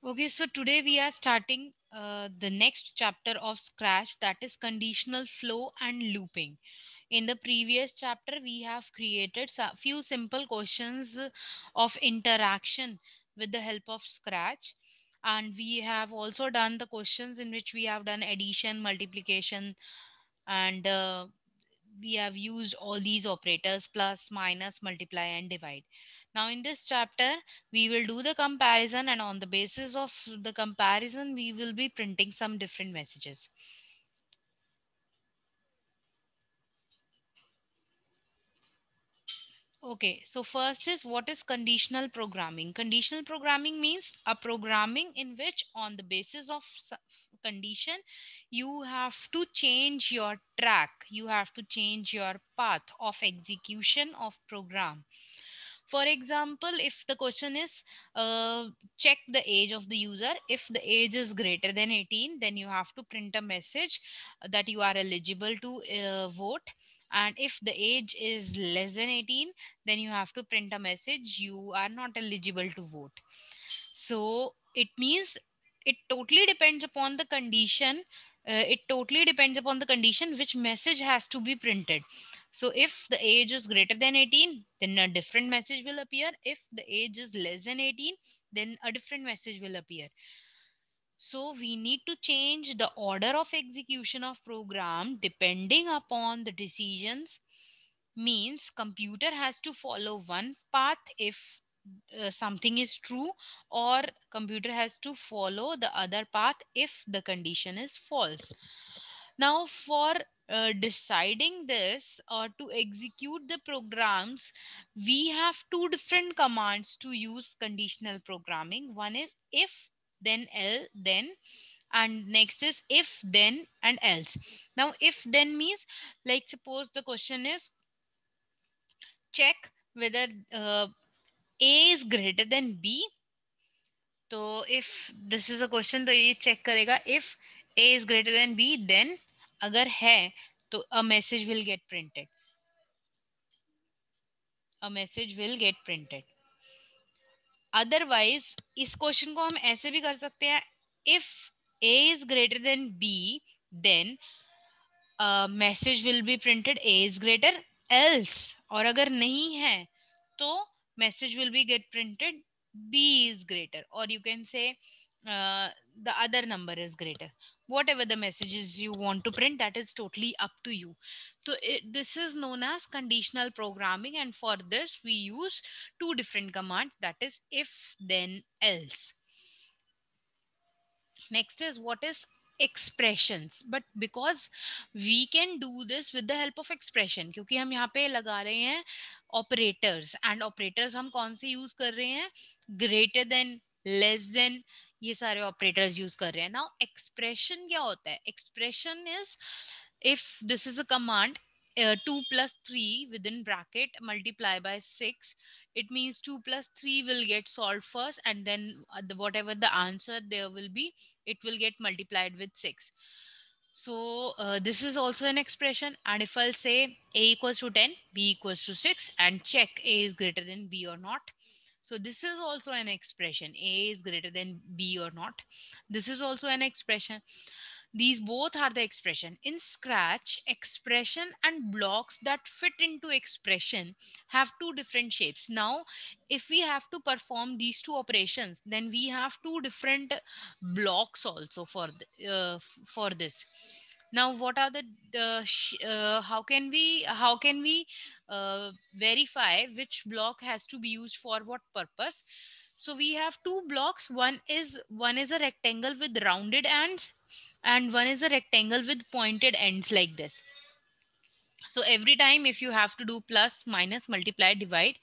Okay, so today we are starting the next chapter of Scratch, that is conditional flow and looping. In the previous chapter, we have created a few simple questions of interaction with the help of Scratch. And we have also done the questions in which we have done addition, multiplication, and we have used all these operators: plus, minus, multiply, and divide. Now in this chapter we will do the comparison, and on the basis of the comparison we will be printing some different messages. Okay, so first is, what is conditional programming? Conditional programming means a programming in which, on the basis of condition, you have to change your track, you have to change your path of execution of program. For example, if the question is check the age of the user, if the age is greater than 18, then you have to print a message that you are eligible to vote. And if the age is less than 18, then you have to print a message you are not eligible to vote. So it means it totally depends upon the condition. It totally depends upon the condition which message has to be printed. So if the age is greater than 18, then a different message will appear. If the age is less than 18, then a different message will appear. So we need to change the order of execution of program depending upon the decisions. Means computer has to follow one path if something is true, or computer has to follow the other path if the condition is false. Now for deciding this or to execute the programs, we have two different commands to use conditional programming. One is if, then then, and next is if, then, and else. Now if then means, like suppose the question is check whether a is greater than b. So if this is a question, तो ये check करेगा if a is greater than b, then अगर है तो a message will get printed. A message will get printed. Otherwise इस question को हम ऐसे भी कर सकते हैं, if a is greater than b, then a message will be printed a is greater, else, और अगर नहीं है तो message will be get printed b is greater, or you can say the other number is greater. Whatever the messages you want to print, that is totally up to you. So this is known as conditional programming, and for this we use two different commands, that is if, then, else. Next is, what is expressions? But because we can do this with the help of expression, क्योंकि हम यहाँ पे लगा रहे हैं operators, and operators हम कौन से use कर रहे हैं? Greater than, less than, ये सारे operators use कर रहे हैं. Now expression क्या होता है? Expression is, if this is a command, 2 plus 3 within bracket multiply by 6, it means 2 plus 3 will get solved first, and then whatever the answer there will be, it will get multiplied with 6. So this is also an expression. And if I'll say a equals to 10, b equals to 6, and check a is greater than b or not, so this is also an expression. A is greater than b or not, this is also an expression. These both are the expression. In Scratch, expression and blocks that fit into expression have two different shapes. Now if we have to perform these two operations, then we have two different blocks also for for this. Now what are how can we verify which block has to be used for what purpose? So we have two blocks. One is a rectangle with rounded ends, and one is a rectangle with pointed ends like this. So every time if you have to do plus, minus, multiply, divide,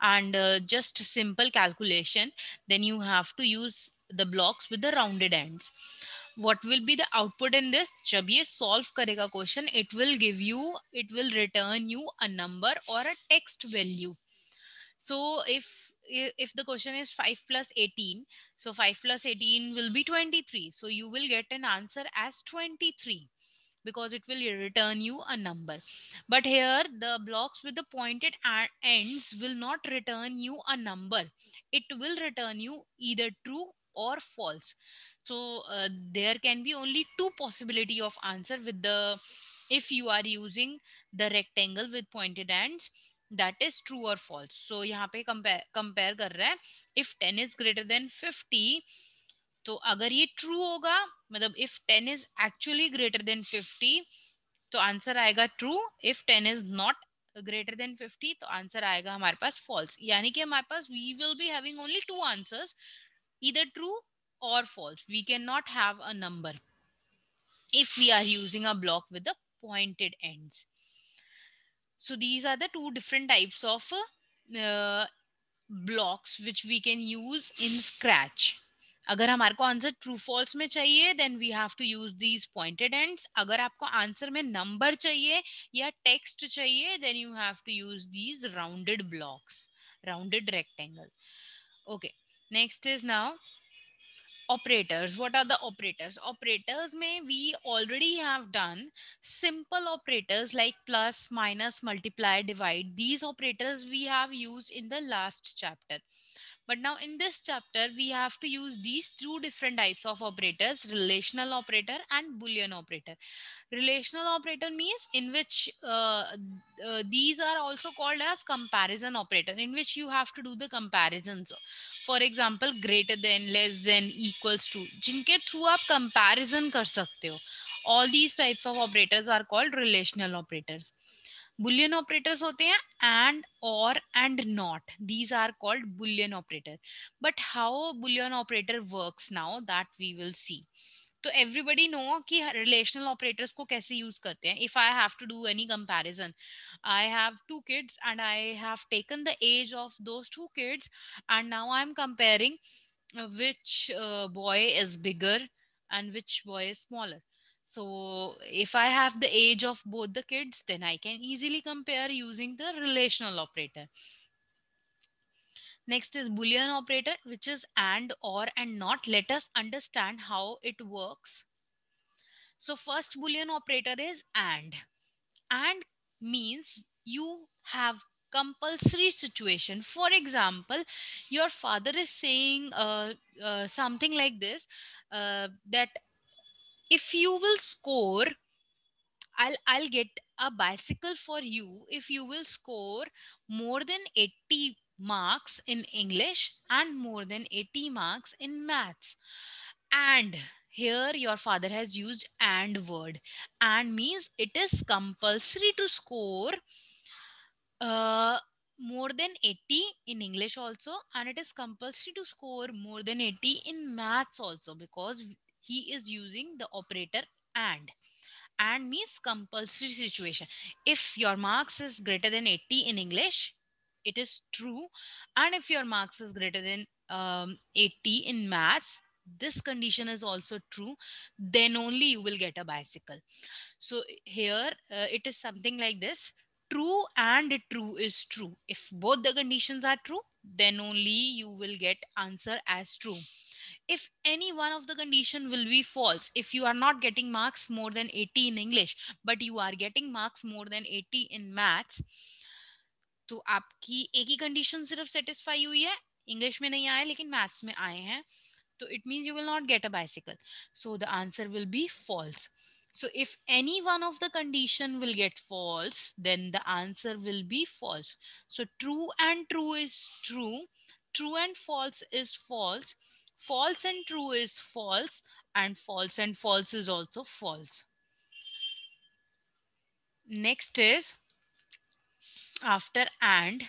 and just simple calculation, then you have to use the blocks with the rounded ends. What will be the output in this? जब ये solve करेगा question, it will return you a number or a text value. So if the question is 5 plus 18, so 5 plus 18 will be 23. So you will get an answer as 23, because it will return you a number. But here the blocks with the pointed ends will not return you a number. It will return you either true or false. So there can be only two possibility of answer with the, if you are using the rectangle with pointed ends, that is true or false. So यहाँ पे compare कर रहा है, if 10 is greater than 50, तो अगर ये true होगा, मतलब if 10 is actually greater than 50, तो आंसर आएगा true. If 10 is not greater than 50, तो आंसर आएगा हमारे पास false. यानी कि हमारे पास we will be having only two answers, either true or false. We cannot have a number if we are using a block with the pointed ends. So these are the two different types of blocks which we can use in Scratch. अगर हमारे को answer true false में चाहिए then we have to use these pointed ends. अगर आपको answer में number चाहिए या टेक्स्ट चाहिए then you have to use these rounded blocks, rounded rectangle. Okay, next is now operators. What are the operators? Operators may we already have done simple operators like plus, minus, multiply, divide. These operators we have used in the last chapter. But now in this chapter, we have to use these two different types of operators, relational operator and Boolean operator. Relational operator means in which these are also called as comparison operator, in which you have to do the comparisons. For example, greater than, less than, equals to, जिनके through आप comparison कर सकते हो. All these types of operators are called relational operators. Boolean operators होते हैं and, or, and not. These are called Boolean operator. But how Boolean operator works now, that we will see. तो everybody know कि relational operators को कैसे use करते हैं. If I have to do any comparison, I have two kids and I have taken the age of those two kids and now I'm comparing which boy is bigger and which boy is smaller. So if I have the age of both the kids, then I can easily compare using the relational operator. Next is Boolean operator, which is and, or, and not. Let us understand how it works. So first Boolean operator is and. And means you have compulsory situation. For example, your father is saying something like this, that if you will score, I'll get a bicycle for you if you will score more than 80 marks in English and more than 80 marks in maths. And here your father has used and word. And means it is compulsory to score uh, more than 80 in English also, and it is compulsory to score more than 80 in maths also, because he is using the operator and. And means compulsory situation. If your marks is greater than 80 in English, it is true. And if your marks is greater than 80 in maths, this condition is also true. Then only you will get a bicycle. So here it is something like this. True and true is true. If both the conditions are true, then only you will get answer as true. If any one of the condition will be false, if you are not getting marks more than 80 in English but you are getting marks more than 80 in maths, तो आपकी एक ही condition सिर्फ satisfy हुई है, English में नहीं आए लेकिन मैथ्स में आए हैं, तो it means you will not get a bicycle. So the answer will be false. So if any one of the condition will get false, then the answer will be false. So true and true is true. True and false is false. False and true is false. And false is also false. Next is after and.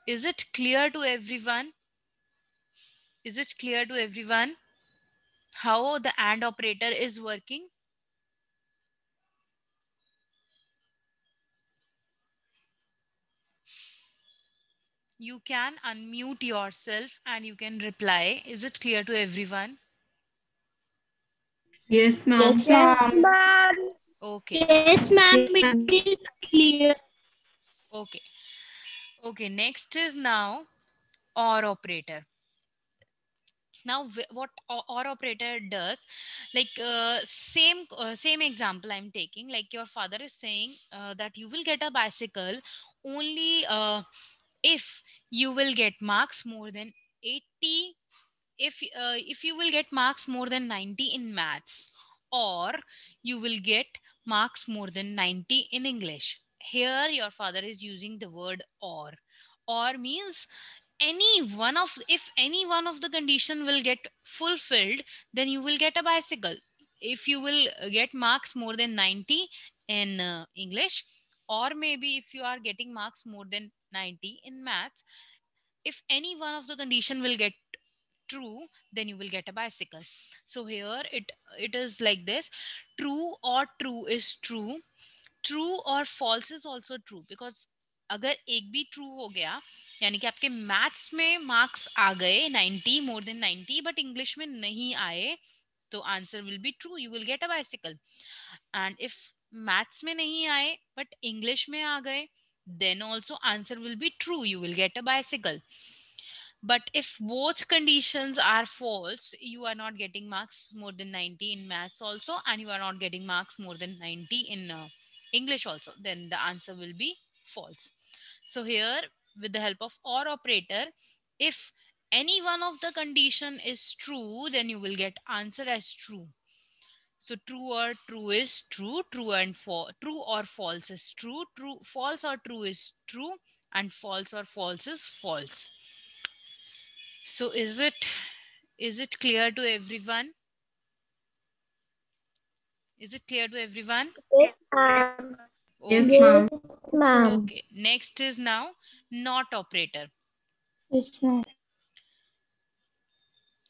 Is it clear to everyone? Is it clear to everyone how the and operator is working? You can unmute yourself and you can reply. Is it clear to everyone? Yes, ma'am. Yes, ma'am. Okay. Yes, ma'am. It is clear. Okay. Okay. Next is now or operator. Now what or operator does, like same example I'm taking, like your father is saying that you will get a bicycle only if you will get marks more than 80, if you will get marks more than 90 in maths, or you will get marks more than 90 in English. Here your father is using the word or means any one of, if any one of the condition will get fulfilled, then you will get a bicycle. If you will get marks more than 90 in English, or maybe if you are getting marks more than 90 in maths, if any one of the condition will get true, then you will get a bicycle. So here it is like this: true or true is true, true or false is also true. Because अगर एक भी true हो गया, यानी कि आपके maths में marks आ गए 90, मोर देन 90, बट इंग्लिश में नहीं आए, तो answer will be true, you will get a bicycle. And if maths में नहीं आए बट इंग्लिश में आ गए, then also answer will be true, you will get a bicycle. But if both conditions are false, you are not getting marks more than 90 in maths also, and you are not getting marks more than 90 in English also. Then the answer will be false. So here, with the help of or operator, if any one of the condition is true, then you will get answer as true. So true or true is true, true or false is true, false or true is true, and false or false is false. So is it clear to everyone? Is it clear to everyone? Yes, ma'am. Yes, Okay. ma'am. Yes, ma'am. Okay. Next is now not operator. Yes, ma'am.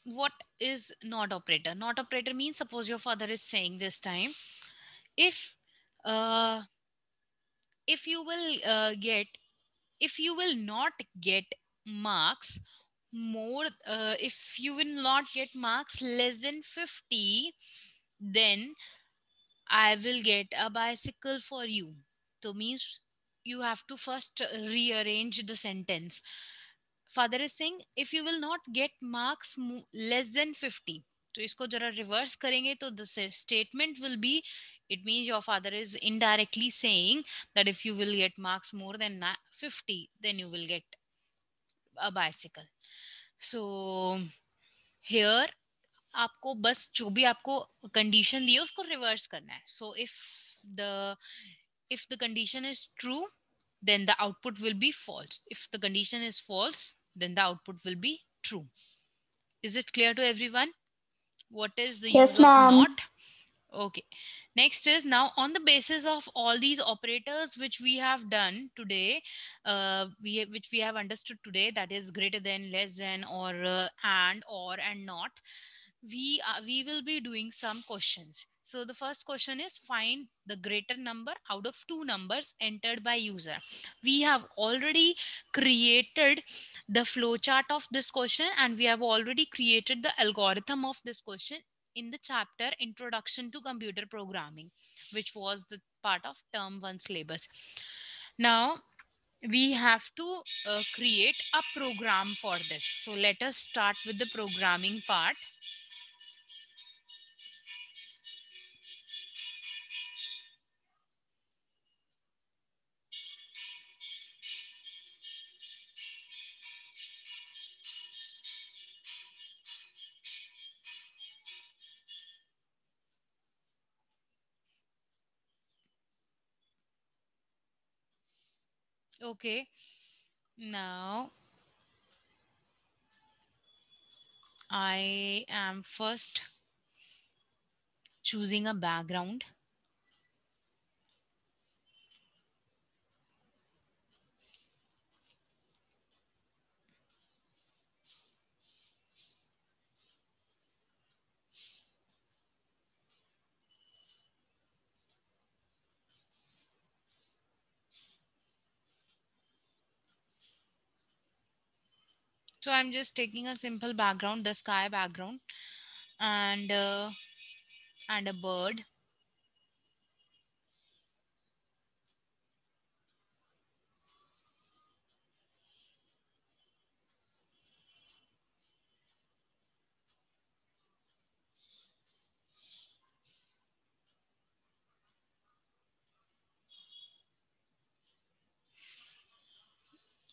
What is not operator? Not operator means, suppose your father is saying this time, if uh, if you will if you will not get marks more, if you will not get marks less than 50, then I will get a bicycle for you. So means you have to first rearrange the sentence. Father is saying if you will not get marks less than 50. तो इसको जरा reverse करेंगे तो the statement will be, it means your father is indirectly saying that if you will get marks more than 50, then you will get a bicycle. So here आपको बस जो भी आपको कंडीशन दी है उसको रिवर्स करना है. सो if the condition is true, then the output will be false. If the condition is false, then the output will be true. Is it clear to everyone what is the Yes, use of ma'am. not? Okay. Next is now, on the basis of all these operators which we have done today, which we have understood today, that is greater than, less than, or and, or, and not, we will be doing some questions. So the first question is, find the greater number out of two numbers entered by user. We have already created the flowchart of this question, and we have already created the algorithm of this question in the chapter Introduction to Computer Programming, which was the part of term 1 syllabus. Now we have to create a program for this. So let us start with the programming part. Okay, now I am first choosing a background. So I'm just taking a simple background, the sky background, and a bird.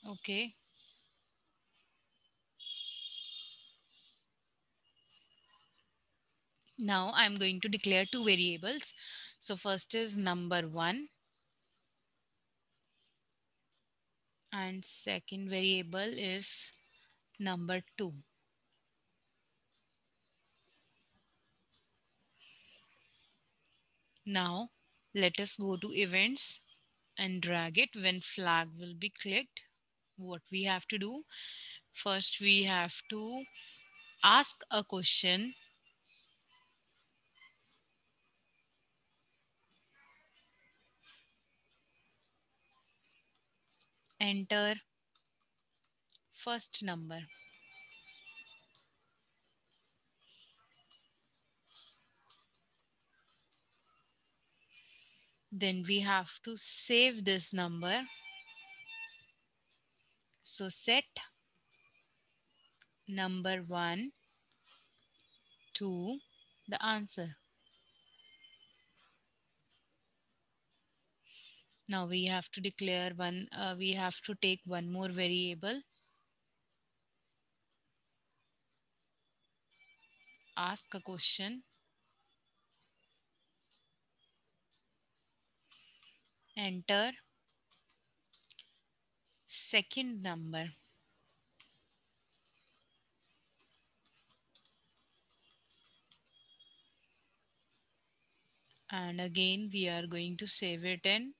Okay. Now I'm going to declare two variables. So first is number 1 and second variable is number 2. Now let us go to events and drag it. When flag will be clicked, what we have to do, first we have to ask a question, enter first number. Then we have to save this number. So set number 1 to the answer. Now we have to declare we have to take one more variable, ask a question, enter second number. And again, we are going to save it in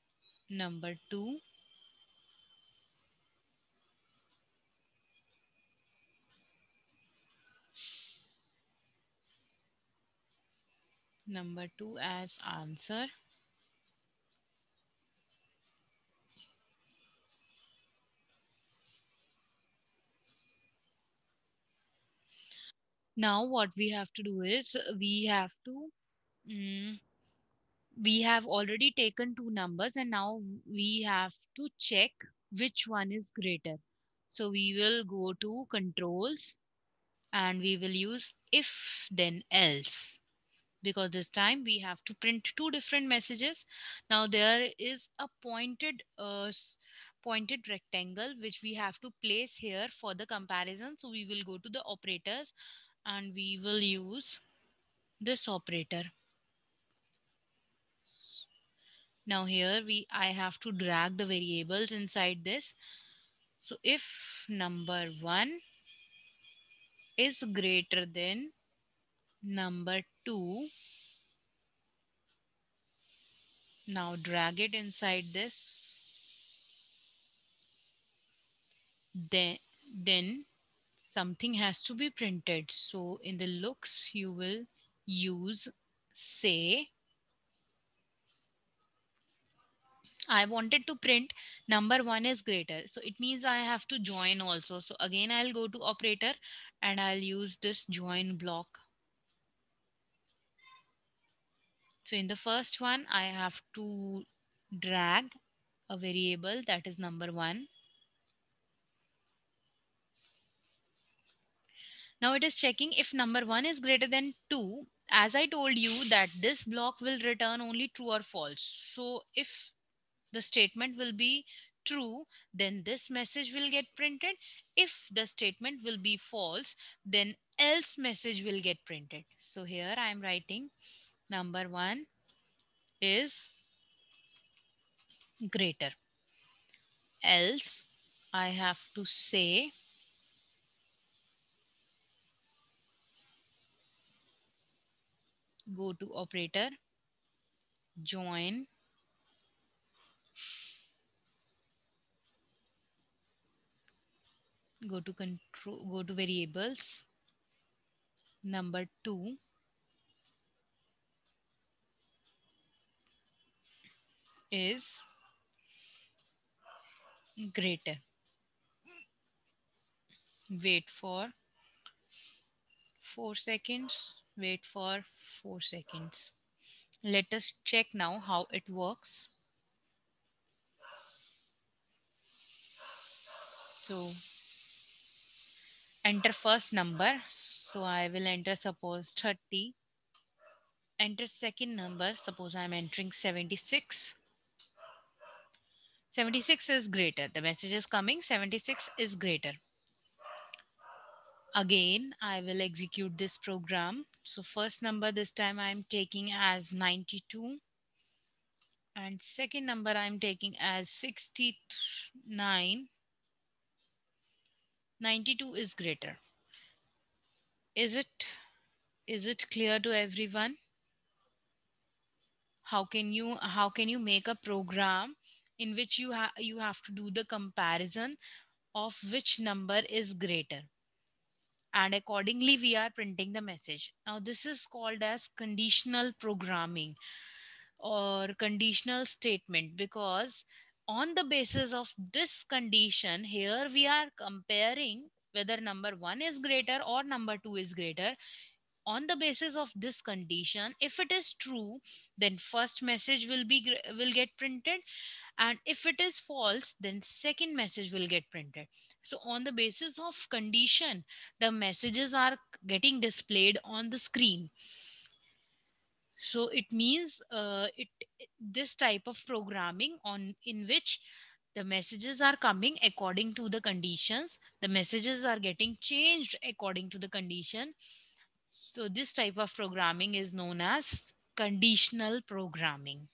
number 2. Number 2 as answer. Now what we have to do is mm, we have already taken two numbers and now we have to check which one is greater. So we will go to controls and we will use if then else, because this time we have to print two different messages. Now there is a pointed rectangle which we have to place here for the comparison. So we will go to the operators and we will use this operator. Now here I have to drag the variables inside this. So if number 1 is greater than number 2, now drag it inside this, then something has to be printed. So in the looks you will use say. I wanted to print number 1 is greater, so it means I have to join also. So again I'll go to operator and I'll use this join block. So in the first one I have to drag a variable that is number 1. Now it is checking if number 1 is greater than 2. As I told you that this block will return only true or false. So if the statement will be true, then this message will get printed. If the statement will be false, then else message will get printed. So here I am writing number 1 is greater. Else I have to say go to operator, join, go to variables, number 2 is greater. Wait for 4 seconds. Wait for 4 seconds. Let us check now how it works. So enter first number. So I will enter suppose 30. Enter second number. Suppose I'm entering 76. 76 is greater. The message is coming. 76 is greater. Again, I will execute this program. So first number this time I'm taking as 92, and second number I'm taking as 69. 92 is greater. Is it clear to everyone? How can you make a program in which you have to do the comparison of which number is greater, and accordingly we are printing the message. Now this is called as conditional programming or conditional statement, because on the basis of this condition here we are comparing whether number 1 is greater or number 2 is greater. On the basis of this condition, if it is true, then first message will get printed, and if it is false, then second message will get printed. So on the basis of condition, the messages are getting displayed on the screen. So it means this type of programming on in which the messages are coming according to the conditions, the messages are getting changed according to the condition. So this type of programming is known as conditional programming.